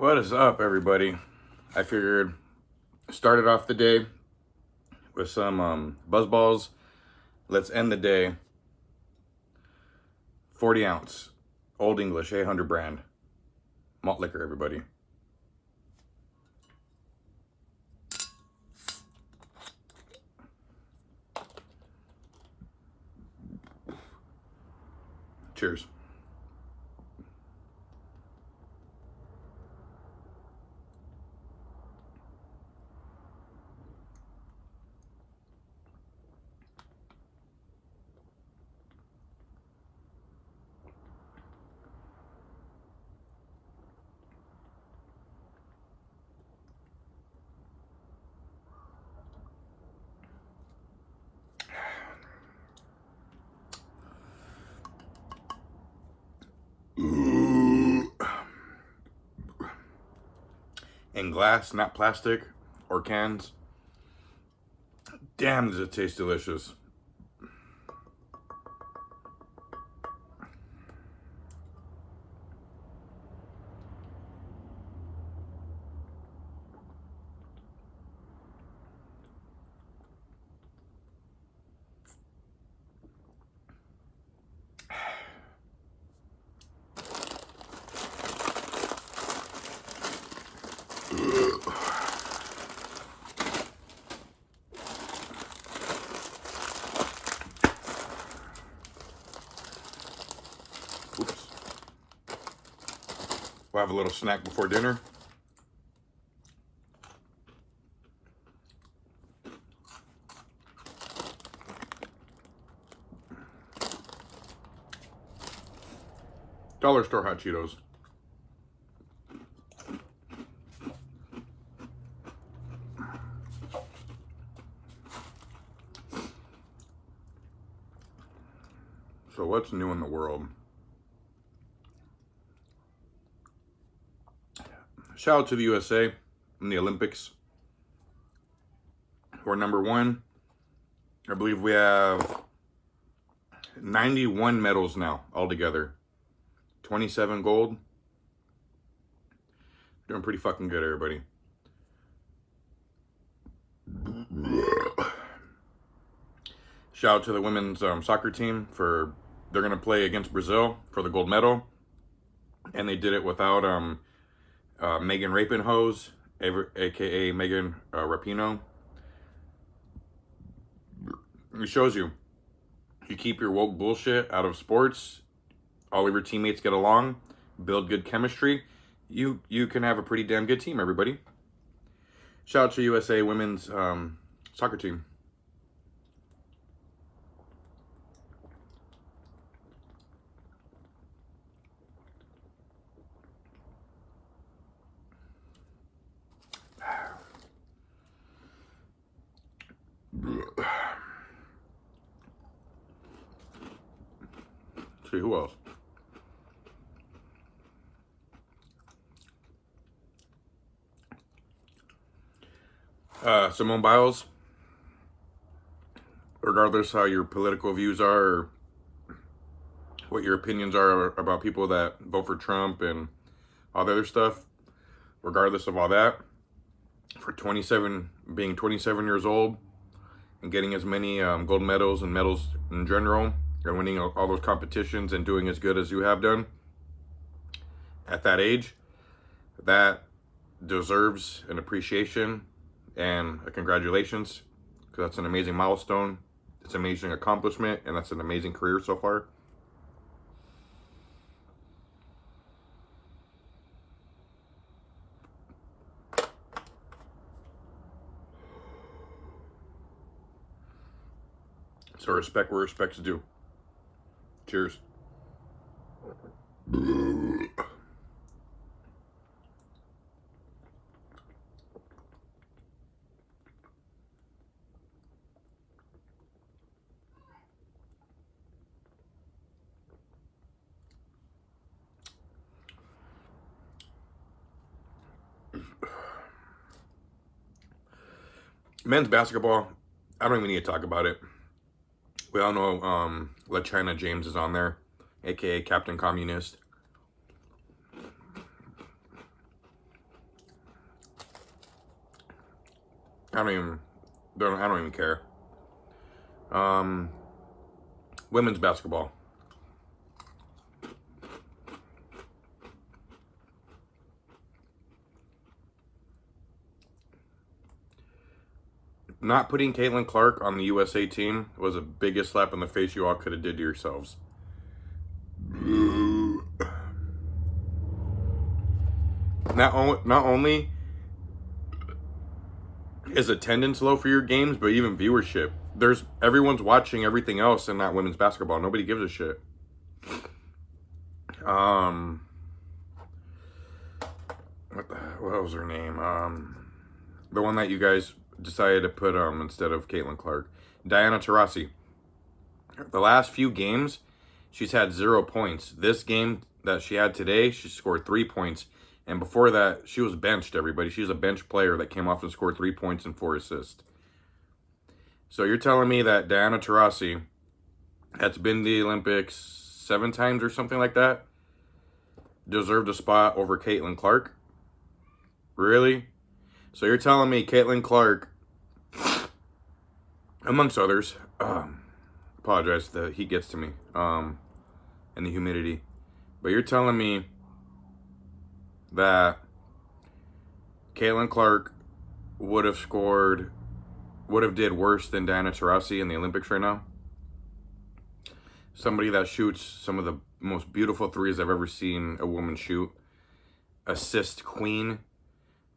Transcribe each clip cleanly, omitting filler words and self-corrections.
What is up, everybody? I figured started off the day with some buzz balls. Let's end the day 40 ounce Old English 800 brand malt liquor, everybody. Cheers. In glass, not plastic or cans. Damn, does it taste delicious. Oops. We'll have a little snack before dinner. Dollar store hot Cheetos. So what's new in the world? Shout out to the USA in the Olympics. We're number one. I believe we have 91 medals now altogether. 27 gold. Doing pretty fucking good, everybody. Shout out to the women's soccer team for they're gonna play against Brazil for the gold medal, and they did it without Megan Rapinoe, aka Megan Rapinoe. It shows you keep your woke bullshit out of sports. All of your teammates get along, build good chemistry. You can have a pretty damn good team, everybody. Shout out to USA women's soccer team. See who else? Simone Biles. Regardless how your political views are, or what your opinions are about people that vote for Trump and all the other stuff, regardless of all that, for being 27 years old and getting as many gold medals and medals in general, and winning all those competitions and doing as good as you have done at that age, that deserves an appreciation and a congratulations, because that's an amazing milestone. It's an amazing accomplishment, and that's an amazing career so far. So respect where respect's due. Cheers. Men's basketball, I don't even need to talk about it. We all know LaChina James is on there, aka Captain Communist. I don't even care. Women's basketball. Not putting Caitlin Clark on the USA team was the biggest slap in the face you all could have did to yourselves. Not only is attendance low for your games, but even viewership. Everyone's watching everything else and not women's basketball. Nobody gives a shit. What was her name? The one that you guys decided to put instead of Caitlin Clark, Diana Taurasi. The last few games, she's had 0 points. This game that she had today, she scored 3 points. And before that, she was benched, everybody. She's a bench player that came off and scored 3 points and 4 assists. So you're telling me that Diana Taurasi, that's been to the Olympics 7 times or something like that, deserved a spot over Caitlin Clark? Really? So you're telling me Caitlin Clark, amongst others, apologize, the heat gets to me, and the humidity. But you're telling me that Caitlin Clark would have did worse than Diana Taurasi in the Olympics right now? Somebody that shoots some of the most beautiful threes I've ever seen a woman shoot. Assist queen.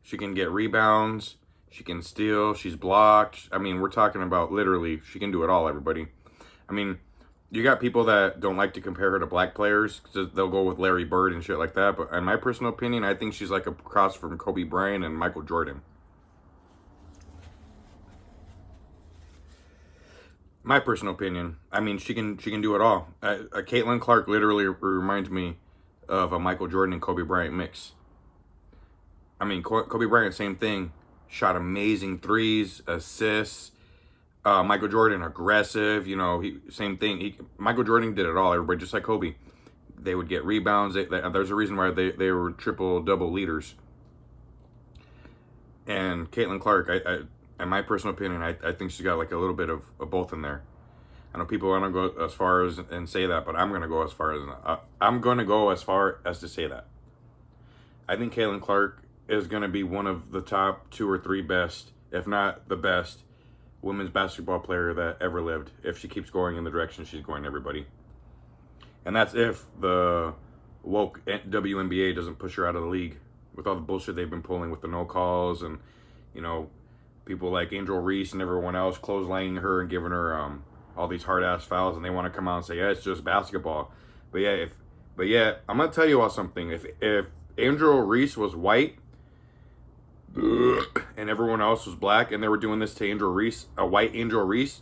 She can get rebounds. She can steal. She's blocked. I mean, we're talking about literally, she can do it all, everybody. I mean, you got people that don't like to compare her to black players because they'll go with Larry Bird and shit like that. But in my personal opinion, I think she's like a cross from Kobe Bryant and Michael Jordan. My personal opinion. I mean, she can do it all. Caitlin Clark literally reminds me of a Michael Jordan and Kobe Bryant mix. I mean, Kobe Bryant, same thing. Shot amazing threes, assists. Michael Jordan, aggressive. You know, same thing. Michael Jordan did it all, everybody, just like Kobe. They would get rebounds. There's a reason why they were triple-double leaders. And Caitlin Clark, in my personal opinion, I think she's got like a little bit of both in there. I know people want to go as far as and say that, but I'm going to go as far as to say that. I think Caitlin Clark is going to be one of the top 2 or 3 best, if not the best, women's basketball player that ever lived, if she keeps going in the direction she's going, everybody. And that's if the woke WNBA doesn't push her out of the league with all the bullshit they've been pulling with the no calls and, you know, people like Angel Reese and everyone else clotheslining her and giving her all these hard-ass fouls, and they want to come out and say, yeah, it's just basketball. But yeah, I'm going to tell you all something. If Angel Reese was white and everyone else was black and they were doing this to Angel Reese, a white Angel Reese,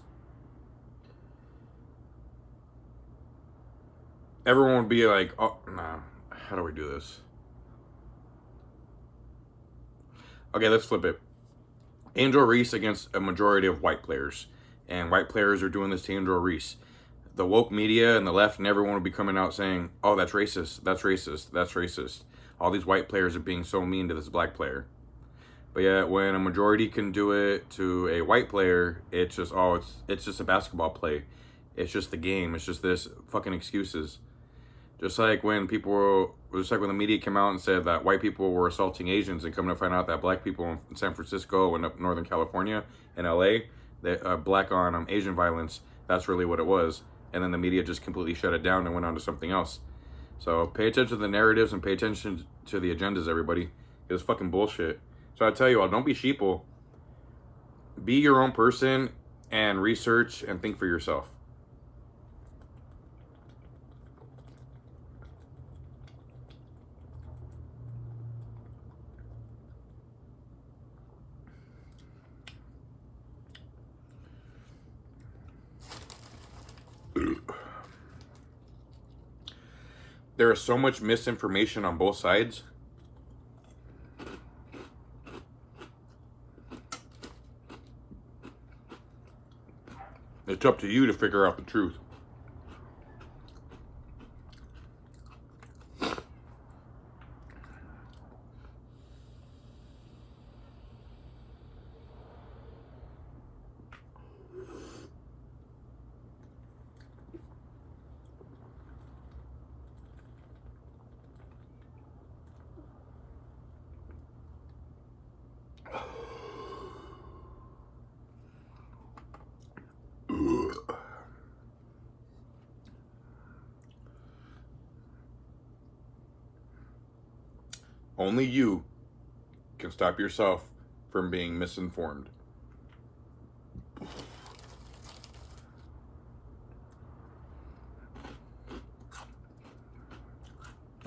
everyone would be like, oh, nah, how do we do this? Okay, let's flip it. Angel Reese against a majority of white players. And white players are doing this to Angel Reese. The woke media and the left and everyone will be coming out saying, oh, that's racist, that's racist, that's racist. All these white players are being so mean to this black player. But yeah, when a majority can do it to a white player, it's just, oh, it's just a basketball play. It's just the game. It's just this fucking excuses. Just like when the media came out and said that white people were assaulting Asians, and coming to find out that black people in San Francisco and up Northern California and LA, that black on Asian violence, that's really what it was. And then the media just completely shut it down and went on to something else. So pay attention to the narratives and pay attention to the agendas, everybody. It's fucking bullshit. So I tell you all, don't be sheeple. Be your own person and research and think for yourself. There is so much misinformation on both sides. It's up to you to figure out the truth. Only you can stop yourself from being misinformed.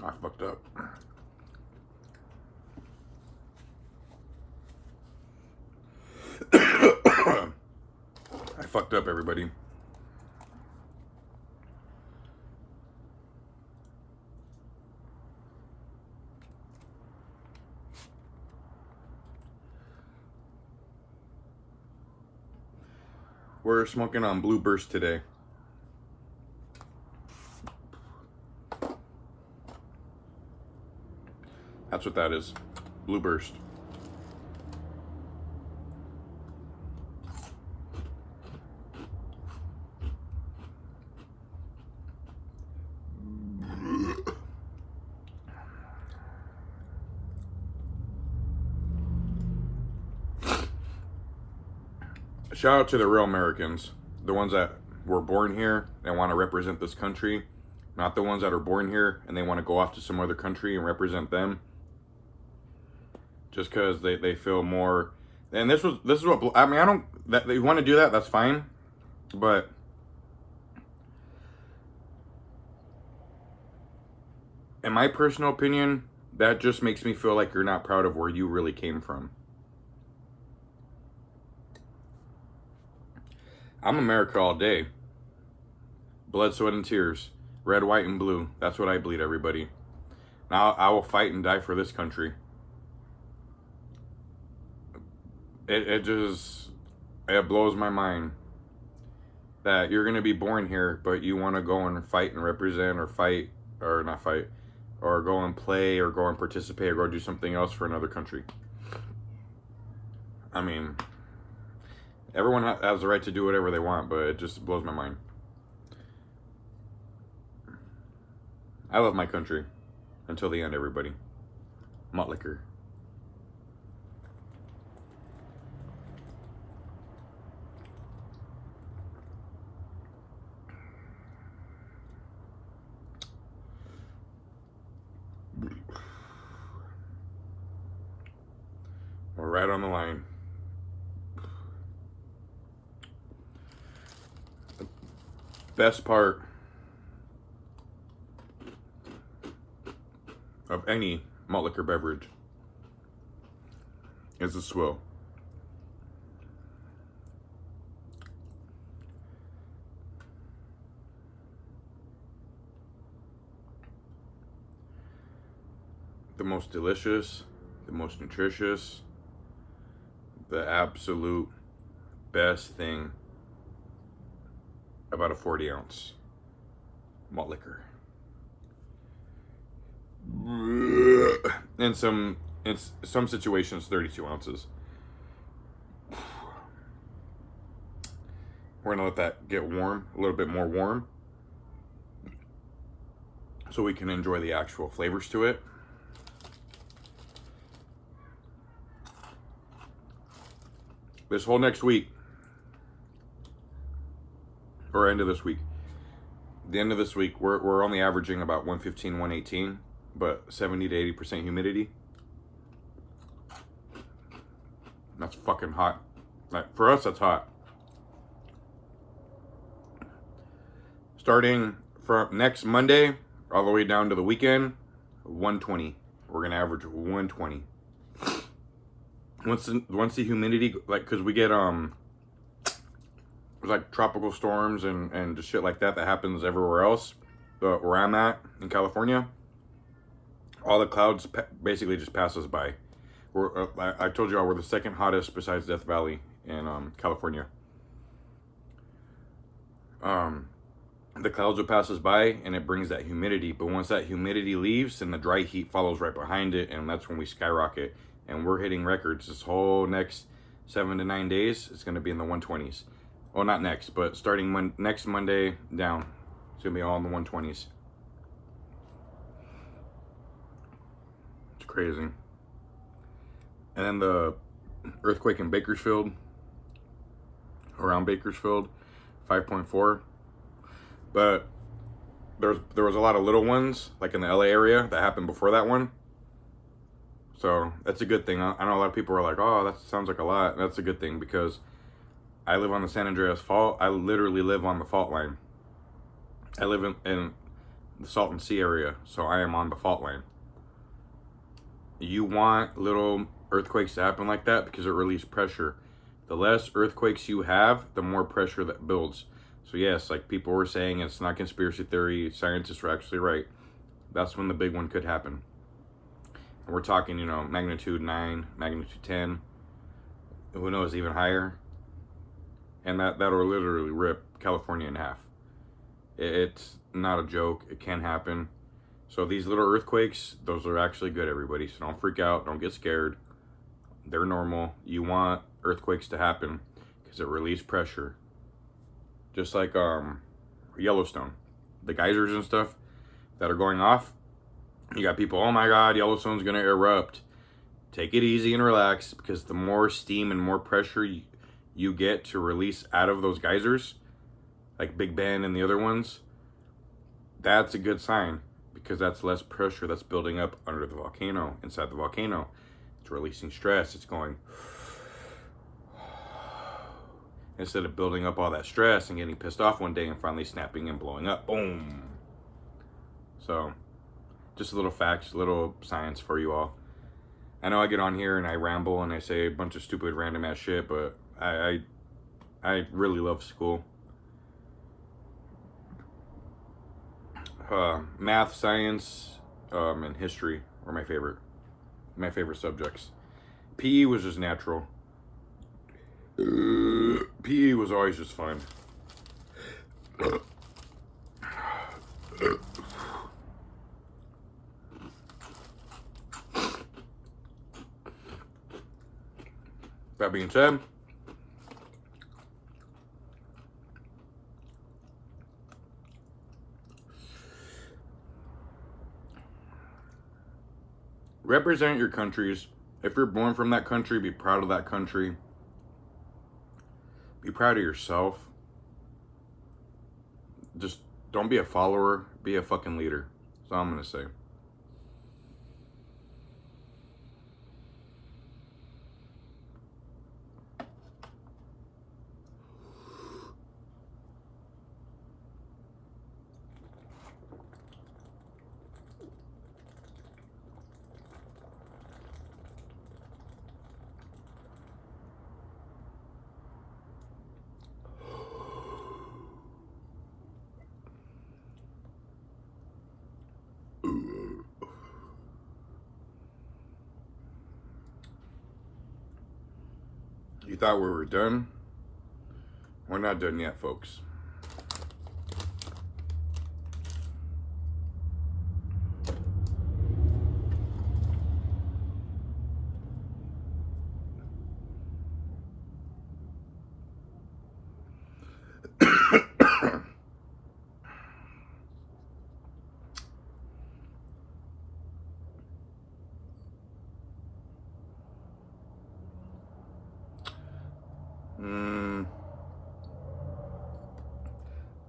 I fucked up. I fucked up, everybody. We're smoking on Blue Burst today. That's what that is. Blue Burst. Shout out to the real Americans, the ones that were born here and want to represent this country, not the ones that are born here and they want to go off to some other country and represent them, just because they feel more. And this is what I mean. I don't that they want to do that. That's fine, but in my personal opinion, that just makes me feel like you're not proud of where you really came from. I'm America all day. Blood, sweat, and tears. Red, white, and blue. That's what I bleed, everybody. Now I will fight and die for this country. It blows my mind that you're going to be born here, but you want to go and fight and represent or fight, or not fight, or go and play or go and participate or go do something else for another country. I mean, everyone has the right to do whatever they want, but it just blows my mind. I love my country. Until the end, everybody. Malt liquor. We're right on the line. The best part of any malt liquor beverage is the swill. The most delicious, the most nutritious, the absolute best thing about a 40-ounce malt liquor. In some situations, 32 ounces. We're gonna let that get warm, a little bit more warm, so we can enjoy the actual flavors to it. This whole next week, or end of this week, the end of this week, we're only averaging about 115, 118, but 70 to 80% humidity. That's fucking hot. Like, for us, that's hot. Starting from next Monday all the way down to the weekend, 120. We're gonna average 120. Once the humidity, like, because we get like tropical storms and just shit like that happens everywhere else, but where I'm at in California, all the clouds basically just pass us by. I told you all we're the second hottest besides Death Valley in California. The clouds will pass us by and it brings that humidity, but once that humidity leaves, then the dry heat follows right behind it, and that's when we skyrocket. And we're hitting records this whole next 7 to 9 days. It's going to be in the 120s. Well, not next, but starting next Monday down, it's going to be all in the 120s. It's crazy. And then the earthquake in Bakersfield, around Bakersfield, 5.4. But there was a lot of little ones, like in the LA area, that happened before that one. So that's a good thing. I know a lot of people are like, oh, that sounds like a lot. That's a good thing because I live on the San Andreas Fault. I literally live on the fault line. I live in the Salton Sea area, so I am on the fault line. You want little earthquakes to happen like that because it releases pressure. The less earthquakes you have, the more pressure that builds. So yes, like people were saying, it's not conspiracy theory. Scientists were actually right. That's when the big one could happen. And we're talking, you know, magnitude 9, magnitude 10. Who knows, even higher. And that'll literally rip California in half. It's not a joke. It can happen. So these little earthquakes, those are actually good, everybody. So don't freak out. Don't get scared. They're normal. You want earthquakes to happen because it releases pressure. Just like Yellowstone. The geysers and stuff that are going off. You got people, oh my God, Yellowstone's going to erupt. Take it easy and relax because the more steam and more pressure you get to release out of those geysers, like Big Bend and the other ones, that's a good sign because that's less pressure that's building up under the volcano, inside the volcano. It's releasing stress. It's going, instead of building up all that stress and getting pissed off one day and finally snapping and blowing up. Boom. So, just a little facts, a little science for you all. I know I get on here and I ramble and I say a bunch of stupid random ass shit, but I really love school. Math, science, and history were my favorite subjects. PE was just natural. PE was always just fun. That being said, represent your countries. If you're born from that country, be proud of that country. Be proud of yourself. Just don't be a follower, be a fucking leader. That's all I'm gonna say. You thought we were done? We're not done yet, folks.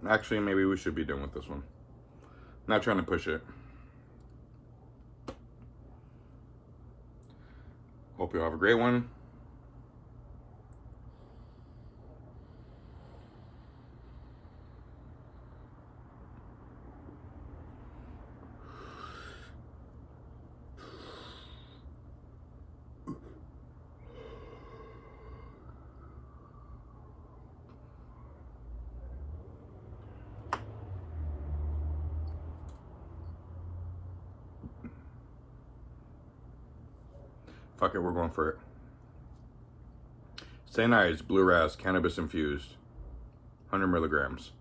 Actually, maybe we should be done with this one. Not trying to push it. Hope you all have a great one. Fuck it, we're going for it. St. Ides, blue Razz, cannabis infused, 100 milligrams.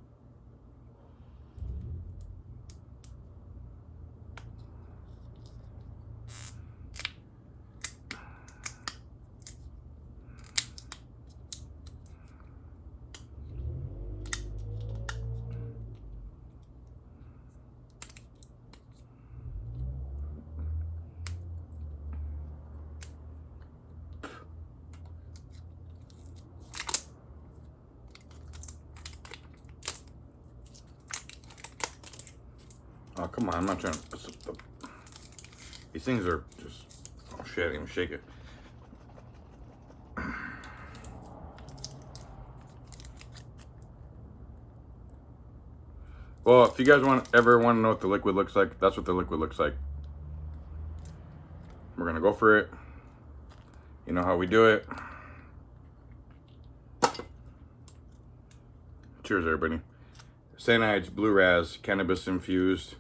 Oh, come on, I'm not trying to... These things are just... Oh, shit, I didn't even shake it. Well, if you guys ever want to know what the liquid looks like, that's what the liquid looks like. We're gonna go for it. You know how we do it. Cheers, everybody. St. Ides Blue Razz, cannabis infused,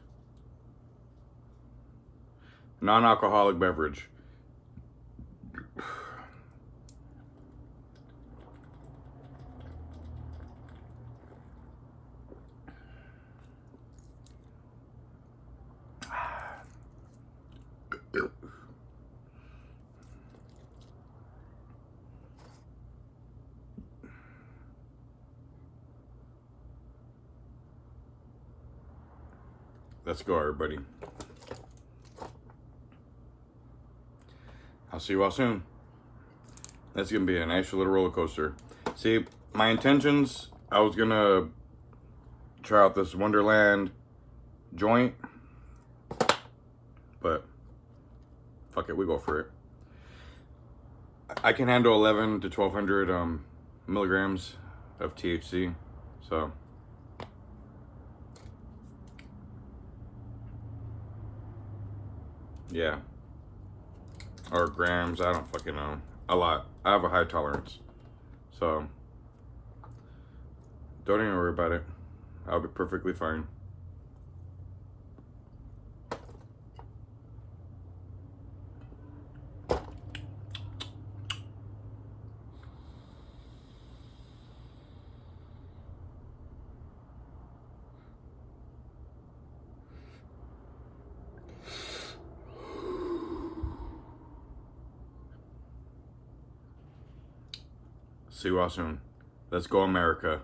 non-alcoholic beverage. Let's go, everybody. I'll see you all soon. That's gonna be a nice little roller coaster. See, my intentions, I was gonna try out this Wonderland joint, but fuck it, we go for it. I can handle 11 to 1200 milligrams of THC, so. Yeah. Or grams, I don't fucking know. A lot. I have a high tolerance. So, don't even worry about it. I'll be perfectly fine. See you all soon. Let's go, America.